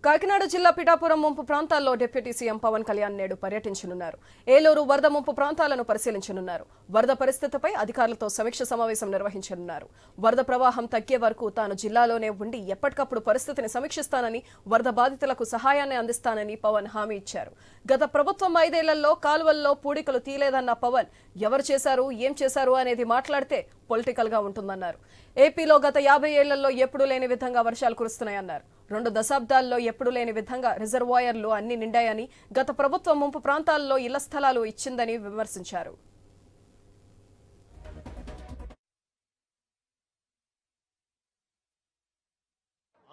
కాకినాడ జిల్లా పిఠాపురం ముంపు ప్రాంతాల్లో డిప్యూటీ సీఎం పవన్ కళ్యాణ్ నేడు పర్యటించనున్నారు. ఏలూరు వరద ముంపు ప్రాంతాలను పరిశీలించనున్నారు. వరద పరిస్థితిపై అధికారులతో సమీక్ష సమావేశం నిర్వహించనున్నారు. వరద ప్రవాహం తగ్గే వరకు తాను జిల్లాలోనే ఉండి ఎప్పటికప్పుడు పరిస్థితిని సమీక్షిస్తానని, వరద బాధితులకు సహాయాన్ని అందిస్తానని పవన్ హామీ ఇచ్చారు. గత ప్రభుత్వం 5 ఏళ్లలో కాలువల్లో పూడికలు తీలేదన్న పవన్ ఎవరు చేశారు, ఏం చేశారు అనేది మాట్లాడితే పొలిటికల్ గా ఉంటుందన్నారు. ఏపీలో గత 50 ఏళ్లలో ఎప్పుడూ లేని విధంగా వర్షాలు కురుస్తున్నాయన్నారు. 2 దశాబ్దాల్లో ఎప్పుడూ లేని విధంగా రిజర్వాయర్లు అన్ని నిండాయని, గత ప్రభుత్వం ముంపు ప్రాంతాల్లో ఇళ్ల స్థలాలు ఇచ్చిందని విమర్శించారు.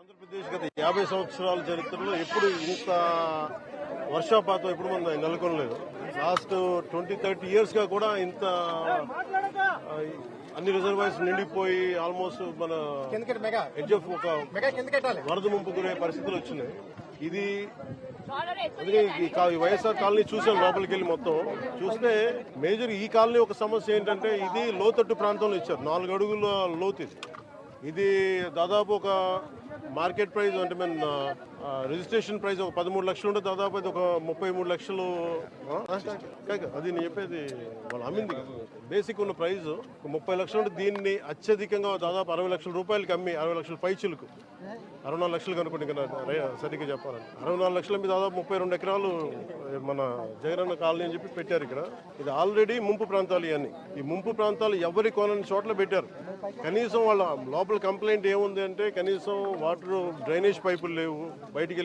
ఆంధ్రప్రదేశ్ గత 50 సంవత్సరాల చరిత్రలో ఎప్పుడు ఇంత వర్షపాతం ఎప్పుడు మనం నెలకొనలేదు. లాస్ట్ 20-30 ఇయర్స్ గా కూడా ఇంత అన్ని రిజర్వాయర్స్ నిండిపోయి ఆల్మోస్ట్ మన ఎడ్జ్ ఆఫ్ ఒక వరద ముంపు గురే పరిస్థితులు వచ్చినాయి. ఇది ఈ వైఎస్ఆర్ కాలనీ చూసాం, లోపలికి వెళ్ళి మొత్తం చూస్తే మేజర్ ఈ కాలనీ ఒక సమస్య ఏంటంటే ఇది లోతట్టు ప్రాంతంలో ఇచ్చారు. 4 అడుగుల లోతు ఇది దాదాపు ఒక మార్కెట్ ప్రైస్ అంటే మన రిజిస్ట్రేషన్ ప్రైస్ ఒక 13 లక్షలు ఉంటే దాదాపు అది ఒక 33 లక్షలు. అది నేను చెప్పేది వాళ్ళు అమ్మింది బేసిక్ ఉన్న ప్రైస్ 30 లక్షలు ఉంటే దీన్ని అత్యధికంగా దాదాపు 60 లక్షల రూపాయలకి అమ్మి 60 లక్షల పైచిలకు 64 లక్షలు కనుకోండి ఇంకా సరిగ్గా చెప్పాలంటే 64 లక్షల మీద దాదాపు 32 ఎకరాలు మన జగనన్న కాలనీ అని చెప్పి పెట్టారు. ఇక్కడ ఇది ఆల్రెడీ ముంపు ప్రాంతాలు. ఇవన్నీ ఈ ముంపు ప్రాంతాలు ఎవరి కొనని చోట్ల పెట్టారు. కనీసం వాళ్ళ లోపల కంప్లైంట్ ఏముంది అంటే కనీసం వాటర్ డ్రైనేజ్ పైపులు లేవు, బయటికి వెళ్ళే